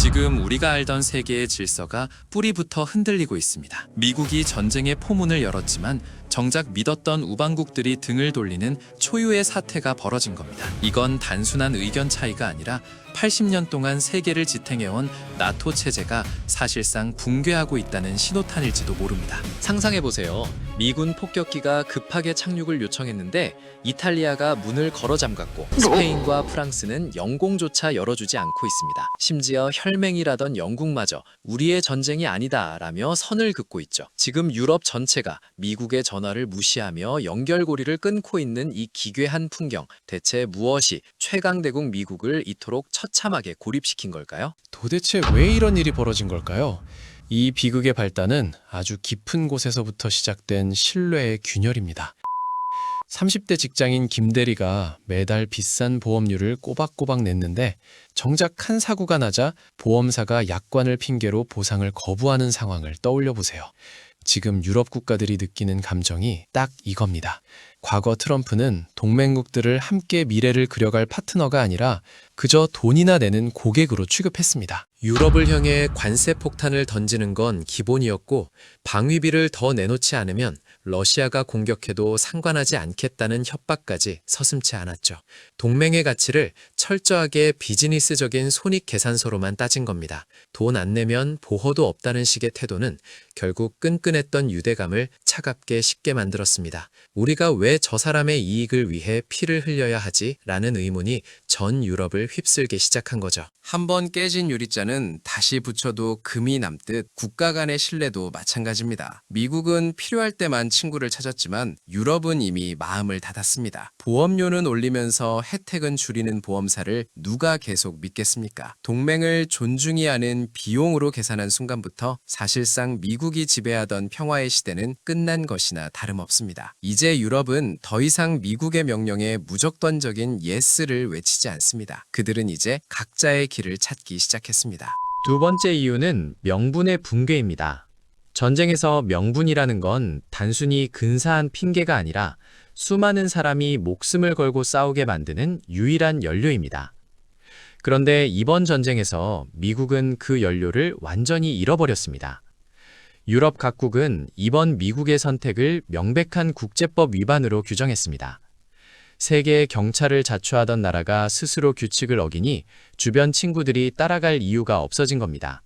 지금 우리가 알던 세계의 질서가 뿌리부터 흔들리고 있습니다. 미국이 전쟁의 포문을 열었지만 정작 믿었던 우방국들이 등을 돌리는 초유의 사태가 벌어진 겁니다. 이건 단순한 의견 차이가 아니라 80년 동안 세계를 지탱해온 나토 체제가 사실상 붕괴하고 있다는 신호탄일지도 모릅니다. 상상해보세요. 미군 폭격기가 급하게 착륙을 요청했는데 이탈리아가 문을 걸어 잠갔고 스페인과 프랑스는 영공조차 열어주지 않고 있습니다. 심지어 혈맹이라던 영국마저 우리의 전쟁이 아니다 라며 선을 긋고 있죠. 지금 유럽 전체가 미국의 전화를 무시하며 연결고리를 끊고 있는 이 기괴한 풍경, 대체 무엇이 최강대국 미국을 이토록 처참하게 고립시킨 걸까요? 도대체 왜 이런 일이 벌어진 걸까요? 이 비극의 발단은 아주 깊은 곳에서부터 시작된 신뢰의 균열입니다. 30대 직장인 김대리가 매달 비싼 보험료를 꼬박꼬박 냈는데 정작 큰 사고가 나자 보험사가 약관을 핑계로 보상을 거부하는 상황을 떠올려 보세요. 지금 유럽 국가들이 느끼는 감정이 딱 이겁니다. 과거 트럼프는 동맹국들을 함께 미래를 그려갈 파트너가 아니라 그저 돈이나 내는 고객으로 취급했습니다. 유럽을 향해 관세 폭탄을 던지는 건 기본이었고 방위비를 더 내놓지 않으면 러시아가 공격해도 상관하지 않겠다는 협박까지 서슴지 않았죠. 동맹의 가치를 철저하게 비즈니스적인 손익계산서로만 따진 겁니다. 돈 안 내면 보호도 없다는 식의 태도는 결국 끈끈했던 유대감을 차갑게 식게 만들었습니다. 우리가 왜 저 사람의 이익을 위해 피를 흘려야 하지? 라는 의문이 전 유럽을 휩쓸기 시작한 거죠. 한번 깨진 유리잔은 다시 붙여도 금이 남듯 국가 간의 신뢰도 마찬가지입니다. 미국은 필요할 때만 친구를 찾았지만 유럽은 이미 마음을 닫았습니다. 보험료는 올리면서 혜택은 줄이는 보험사를 누가 계속 믿겠습니까? 동맹을 존중히 하는 비용으로 계산한 순간부터 사실상 미국이 지배하던 평화의 시대는 끝난 것이나 다름없습니다. 이제 유럽은 더 이상 미국의 명령에 무조건적인 예스를 외치지 않습니다. 그들은 이제 각자의 길을 찾기 시작했습니다. 두 번째 이유는 명분의 붕괴입니다. 전쟁에서 명분이라는 건 단순히 근사한 핑계가 아니라 수많은 사람이 목숨을 걸고 싸우게 만드는 유일한 연료입니다. 그런데 이번 전쟁에서 미국은 그 연료를 완전히 잃어버렸습니다. 유럽 각국은 이번 미국의 선택을 명백한 국제법 위반으로 규정했습니다. 세계의 경찰을 자처하던 나라가 스스로 규칙을 어기니 주변 친구들이 따라갈 이유가 없어진 겁니다.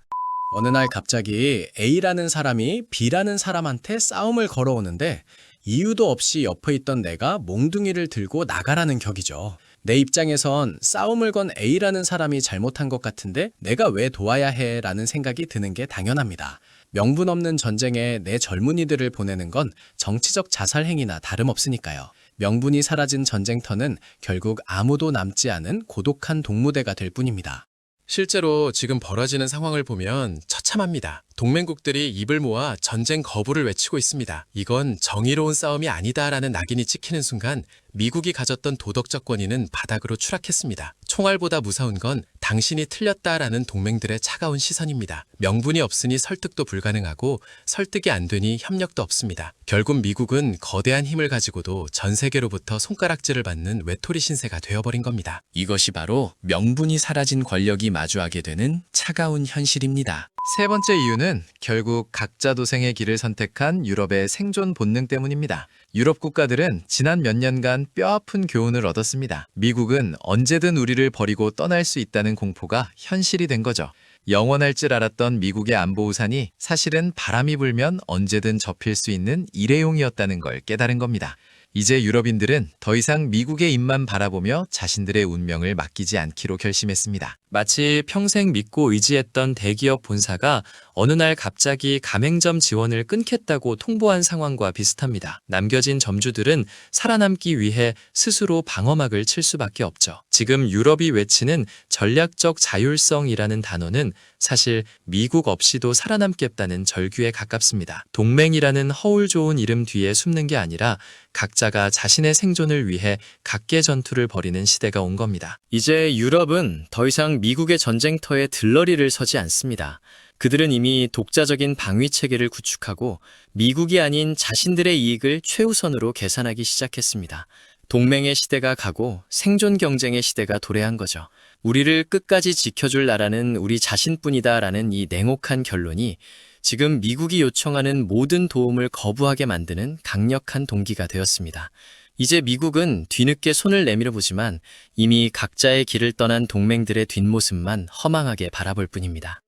어느 날 갑자기 A라는 사람이 B라는 사람한테 싸움을 걸어오는데 이유도 없이 옆에 있던 내가 몽둥이를 들고 나가라는 격이죠. 내 입장에선 싸움을 건 A라는 사람이 잘못한 것 같은데 내가 왜 도와야 해? 라는 생각이 드는 게 당연합니다. 명분 없는 전쟁에 내 젊은이들을 보내는 건 정치적 자살 행위나 다름없으니까요. 명분이 사라진 전쟁터는 결국 아무도 남지 않은 고독한 동무대가 될 뿐입니다. 실제로 지금 벌어지는 상황을 보면 처참합니다. 동맹국들이 입을 모아 전쟁 거부를 외치고 있습니다. 이건 정의로운 싸움이 아니다라는 낙인이 찍히는 순간 미국이 가졌던 도덕적 권위는 바닥으로 추락했습니다. 총알보다 무서운 건 당신이 틀렸다라는 동맹들의 차가운 시선입니다. 명분이 없으니 설득도 불가능하고 설득이 안 되니 협력도 없습니다. 결국 미국은 거대한 힘을 가지고도 전 세계로부터 손가락질을 받는 외톨이 신세가 되어버린 겁니다. 이것이 바로 명분이 사라진 권력이 마주하게 되는 차가운 현실입니다. 세 번째 이유는 결국 각자 도생의 길을 선택한 유럽의 생존 본능 때문입니다. 유럽 국가들은 지난 몇 년간 뼈아픈 교훈을 얻었습니다. 미국은 언제든 우리를 버리고 떠날 수 있다는 공포가 현실이 된 거죠. 영원할 줄 알았던 미국의 안보 우산이 사실은 바람이 불면 언제든 접힐 수 있는 일회용이었다는 걸 깨달은 겁니다. 이제 유럽인들은 더 이상 미국의 입만 바라보며 자신들의 운명을 맡기지 않기로 결심했습니다. 마치 평생 믿고 의지했던 대기업 본사가 어느 날 갑자기 가맹점 지원을 끊겠다고 통보한 상황과 비슷합니다. 남겨진 점주들은 살아남기 위해 스스로 방어막을 칠 수밖에 없죠. 지금 유럽이 외치는 전략적 자율성이라는 단어는 사실 미국 없이도 살아남겠다는 절규에 가깝습니다. 동맹이라는 허울 좋은 이름 뒤에 숨는 게 아니라 각자가 자신의 생존을 위해 각계 전투를 벌이는 시대가 온 겁니다. 이제 유럽은 더 이상 미국의 전쟁터에 들러리를 서지 않습니다. 그들은 이미 독자적인 방위 체계를 구축하고 미국이 아닌 자신들의 이익을 최우선으로 계산하기 시작했습니다. 동맹의 시대가 가고 생존 경쟁의 시대가 도래한 거죠. 우리를 끝까지 지켜줄 나라는 우리 자신뿐이다라는 이 냉혹한 결론이 지금 미국이 요청하는 모든 도움을 거부하게 만드는 강력한 동기가 되었습니다. 이제 미국은 뒤늦게 손을 내밀어 보지만 이미 각자의 길을 떠난 동맹들의 뒷모습만 허망하게 바라볼 뿐입니다.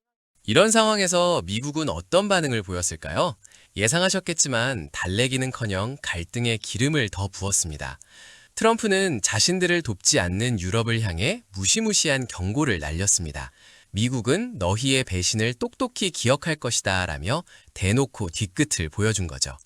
이런 상황에서 미국은 어떤 반응을 보였을까요? 예상하셨겠지만 달래기는커녕 갈등에 기름을 더 부었습니다. 트럼프는 자신들을 돕지 않는 유럽을 향해 무시무시한 경고를 날렸습니다. 미국은 너희의 배신을 똑똑히 기억할 것이다 라며 대놓고 뒤끝을 보여준 거죠.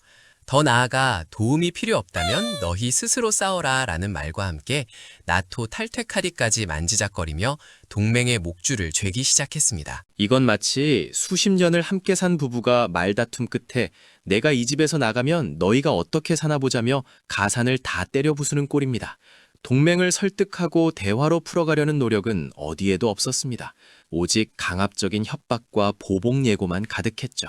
더 나아가 도움이 필요 없다면 너희 스스로 싸워라 라는 말과 함께 나토 탈퇴카리까지 만지작거리며 동맹의 목줄을 죄기 시작했습니다. 이건 마치 수십 년을 함께 산 부부가 말다툼 끝에 내가 이 집에서 나가면 너희가 어떻게 사나 보자며 가산을 다 때려 부수는 꼴입니다. 동맹을 설득하고 대화로 풀어가려는 노력은 어디에도 없었습니다. 오직 강압적인 협박과 보복 예고만 가득했죠.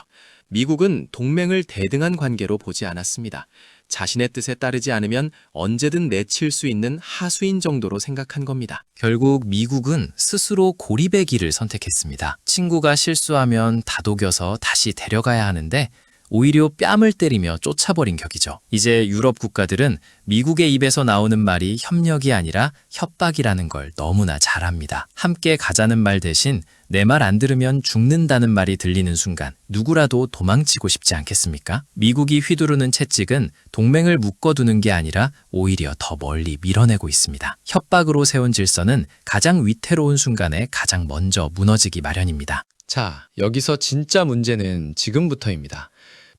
미국은 동맹을 대등한 관계로 보지 않았습니다. 자신의 뜻에 따르지 않으면 언제든 내칠 수 있는 하수인 정도로 생각한 겁니다. 결국 미국은 스스로 고립의 길을 선택했습니다. 친구가 실수하면 다독여서 다시 데려가야 하는데 오히려 뺨을 때리며 쫓아버린 격이죠. 이제 유럽 국가들은 미국의 입에서 나오는 말이 협력이 아니라 협박이라는 걸 너무나 잘 압니다. 함께 가자는 말 대신 내 말 안 들으면 죽는다는 말이 들리는 순간 누구라도 도망치고 싶지 않겠습니까? 미국이 휘두르는 채찍은 동맹을 묶어두는 게 아니라 오히려 더 멀리 밀어내고 있습니다. 협박으로 세운 질서는 가장 위태로운 순간에 가장 먼저 무너지기 마련입니다. 자, 여기서 진짜 문제는 지금부터입니다.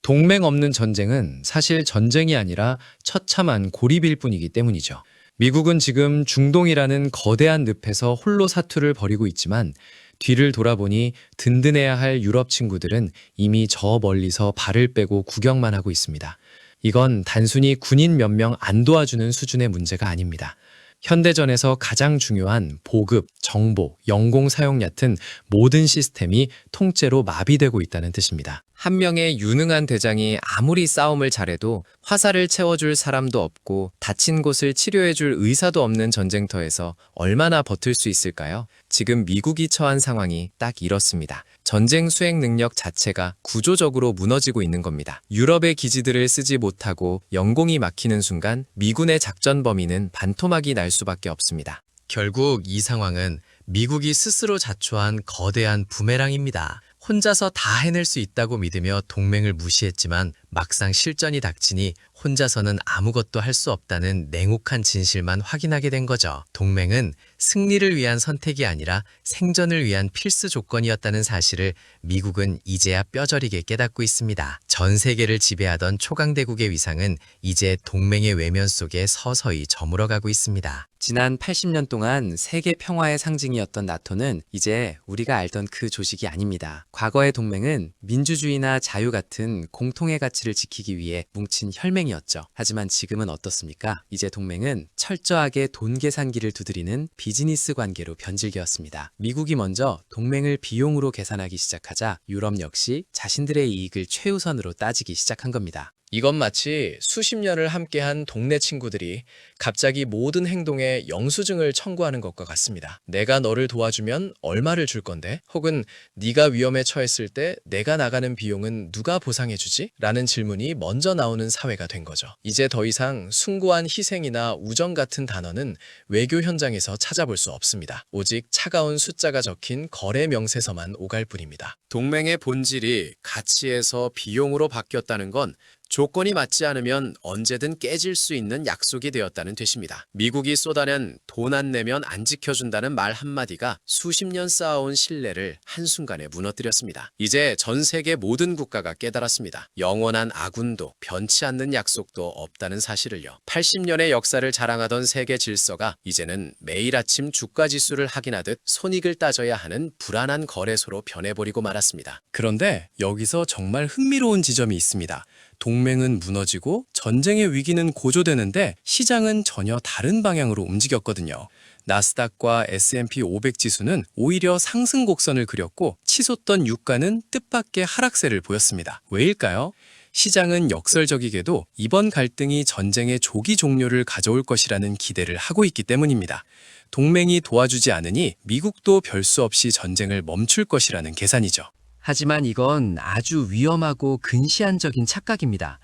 동맹 없는 전쟁은 사실 전쟁이 아니라 처참한 고립일 뿐이기 때문이죠. 미국은 지금 중동이라는 거대한 늪에서 홀로 사투를 벌이고 있지만 뒤를 돌아보니 든든해야 할 유럽 친구들은 이미 저 멀리서 발을 빼고 구경만 하고 있습니다. 이건 단순히 군인 몇 명 안 도와주는 수준의 문제가 아닙니다. 현대전에서 가장 중요한 보급, 정보, 영공 사용 얕은 모든 시스템이 통째로 마비되고 있다는 뜻입니다. 한 명의 유능한 대장이 아무리 싸움을 잘해도 화살을 채워줄 사람도 없고 다친 곳을 치료해줄 의사도 없는 전쟁터에서 얼마나 버틸 수 있을까요? 지금 미국이 처한 상황이 딱 이렇습니다. 전쟁 수행 능력 자체가 구조적으로 무너지고 있는 겁니다. 유럽의 기지들을 쓰지 못하고 영공이 막히는 순간 미군의 작전 범위는 반토막이 날 수밖에 없습니다. 결국 이 상황은 미국이 스스로 자초한 거대한 부메랑입니다. 혼자서 다 해낼 수 있다고 믿으며 동맹을 무시했지만 막상 실전이 닥치니 혼자서는 아무것도 할 수 없다는 냉혹한 진실만 확인하게 된 거죠. 동맹은 승리를 위한 선택이 아니라 생존을 위한 필수 조건이었다는 사실을 미국은 이제야 뼈저리게 깨닫고 있습니다. 전 세계를 지배하던 초강대국의 위상은 이제 동맹의 외면 속에 서서히 저물어가고 있습니다. 지난 80년 동안 세계 평화의 상징이었던 나토는 이제 우리가 알던 그 조직이 아닙니다. 과거의 동맹은 민주주의나 자유 같은 공통의 가치를 지키기 위해 뭉친 혈맹이었죠. 하지만 지금은 어떻습니까? 이제 동맹은 철저하게 돈 계산기를 두드리는 비즈니스 관계로 변질되었습니다. 미국이 먼저 동맹을 비용으로 계산하기 시작하자 유럽 역시 자신들의 이익을 최우선으로 따지기 시작한 겁니다. 이건 마치 수십 년을 함께한 동네 친구들이 갑자기 모든 행동에 영수증을 청구하는 것과 같습니다. 내가 너를 도와주면 얼마를 줄 건데? 혹은 네가 위험에 처했을 때 내가 나가는 비용은 누가 보상해주지? 라는 질문이 먼저 나오는 사회가 된 거죠. 이제 더 이상 숭고한 희생이나 우정 같은 단어는 외교 현장에서 찾아볼 수 없습니다. 오직 차가운 숫자가 적힌 거래 명세서만 오갈 뿐입니다. 동맹의 본질이 가치에서 비용으로 바뀌었다는 건 조건이 맞지 않으면 언제든 깨질 수 있는 약속이 되었다는 뜻입니다. 미국이 쏟아낸 돈 안 내면 안 지켜준다는 말 한마디가 수십 년 쌓아온 신뢰를 한순간에 무너뜨렸습니다. 이제 전 세계 모든 국가가 깨달았습니다. 영원한 아군도 변치 않는 약속도 없다는 사실을요. 80년의 역사를 자랑하던 세계 질서가 이제는 매일 아침 주가 지수를 확인하듯 손익을 따져야 하는 불안한 거래소로 변해버리고 말았습니다. 그런데 여기서 정말 흥미로운 지점이 있습니다. 동맹은 무너지고 전쟁의 위기는 고조되는데 시장은 전혀 다른 방향으로 움직였거든요. 나스닥과 S&P 500 지수는 오히려 상승 곡선을 그렸고 치솟던 유가는 뜻밖의 하락세를 보였습니다. 왜일까요? 시장은 역설적이게도 이번 갈등이 전쟁의 조기 종료를 가져올 것이라는 기대를 하고 있기 때문입니다. 동맹이 도와주지 않으니 미국도 별 수 없이 전쟁을 멈출 것이라는 계산이죠. 하지만 이건 아주 위험하고 근시안적인 착각입니다.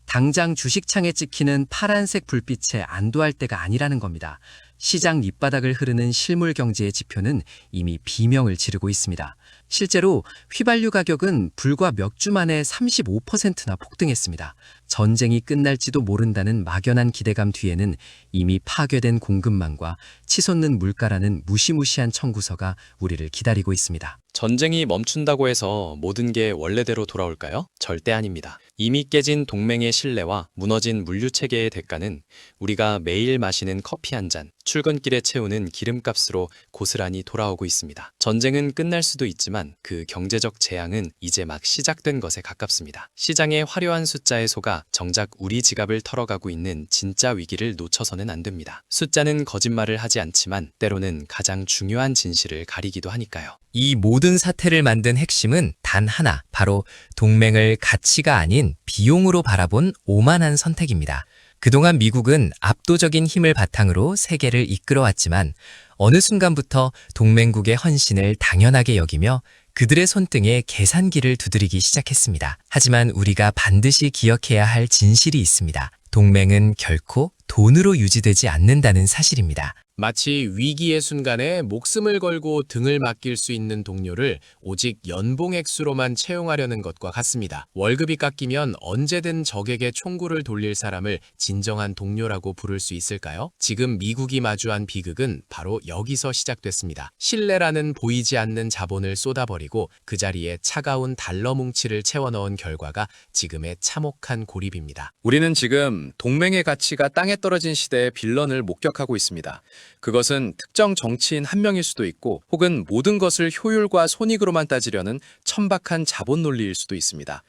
당장 주식창에 찍히는 파란색 불빛에 안도할 때가 아니라는 겁니다. 시장 밑바닥을 흐르는 실물 경제의 지표는 이미 비명을 지르고 있습니다. 실제로 휘발유 가격은 불과 몇 주 만에 35%나 폭등했습니다. 전쟁이 끝날지도 모른다는 막연한 기대감 뒤에는 이미 파괴된 공급망과 치솟는 물가라는 무시무시한 청구서가 우리를 기다리고 있습니다. 전쟁이 멈춘다고 해서 모든 게 원래대로 돌아올까요? 절대 아닙니다. 이미 깨진 동맹의 신뢰와 무너진 물류 체계의 대가는 우리가 매일 마시는 커피 한 잔, 출근길에 채우는 기름값으로 고스란히 돌아오고 있습니다. 전쟁은 끝날 수도 있지만 그 경제적 재앙은 이제 막 시작된 것에 가깝습니다. 시장의 화려한 숫자에 속아 정작 우리 지갑을 털어가고 있는 진짜 위기를 놓쳐서는 안 됩니다. 숫자는 거짓말을 하지 않지만 때로는 가장 중요한 진실을 가리기도 하니까요. 이 모든 사태를 만든 핵심은 단 하나, 바로 동맹을 가치가 아닌 비용으로 바라본 오만한 선택입니다. 그동안 미국은 압도적인 힘을 바탕으로 세계를 이끌어왔지만 어느 순간부터 동맹국의 헌신을 당연하게 여기며 그들의 손등에 계산기를 두드리기 시작했습니다. 하지만 우리가 반드시 기억해야 할 진실이 있습니다. 동맹은 결코 돈으로 유지되지 않는다는 사실입니다. 마치 위기의 순간에 목숨을 걸고 등을 맡길 수 있는 동료를 오직 연봉 액수로만 채용하려는 것과 같습니다. 월급이 깎이면 언제든 적에게 총구를 돌릴 사람을 진정한 동료라고 부를 수 있을까요? 지금 미국이 마주한 비극은 바로 여기서 시작됐습니다. 신뢰라는 보이지 않는 자본을 쏟아버리고 그 자리에 차가운 달러 뭉치를 채워넣은 결과가 지금의 참혹한 고립입니다. 우리는 지금 동맹의 가치가 땅에 떨어진 시대의 빌런을 목격하고 있습니다. 그것은 특정 정치인 한 명일 수도 있고 혹은 모든 것을 효율과 손익으로만 따지려는 천박한 자본 논리일 수도 있습니다.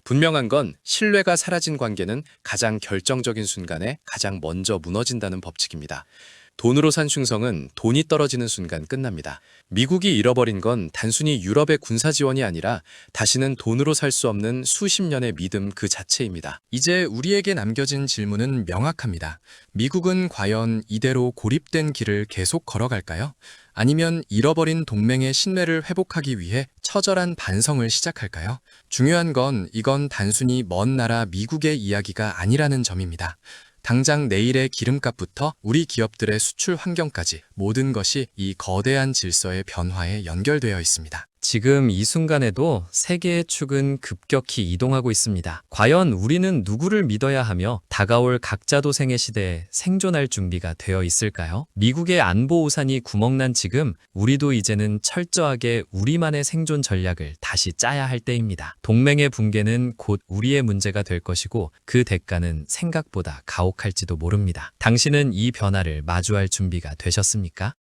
분명한 건 신뢰가 사라진 관계는 가장 결정적인 순간에 가장 먼저 무너진다는 법칙입니다. 돈으로 산 충성은 돈이 떨어지는 순간 끝납니다. 미국이 잃어버린 건 단순히 유럽의 군사 지원이 아니라 다시는 돈으로 살 수 없는 수십 년의 믿음 그 자체입니다. 이제 우리에게 남겨진 질문은 명확합니다. 미국은 과연 이대로 고립된 길을 계속 걸어갈까요? 아니면 잃어버린 동맹의 신뢰를 회복하기 위해 처절한 반성을 시작할까요? 중요한 건 이건 단순히 먼 나라 미국의 이야기가 아니라는 점입니다. 당장 내일의 기름값부터 우리 기업들의 수출 환경까지 모든 것이 이 거대한 질서의 변화에 연결되어 있습니다. 지금 이 순간에도 세계의 축은 급격히 이동하고 있습니다. 과연 우리는 누구를 믿어야 하며 다가올 각자 도생의 시대에 생존할 준비가 되어 있을까요? 미국의 안보 우산이 구멍난 지금 우리도 이제는 철저하게 우리만의 생존 전략을 다시 짜야 할 때입니다. 동맹의 붕괴는 곧 우리의 문제가 될 것이고 그 대가는 생각보다 가혹할지도 모릅니다. 당신은 이 변화를 마주할 준비가 되셨습니까?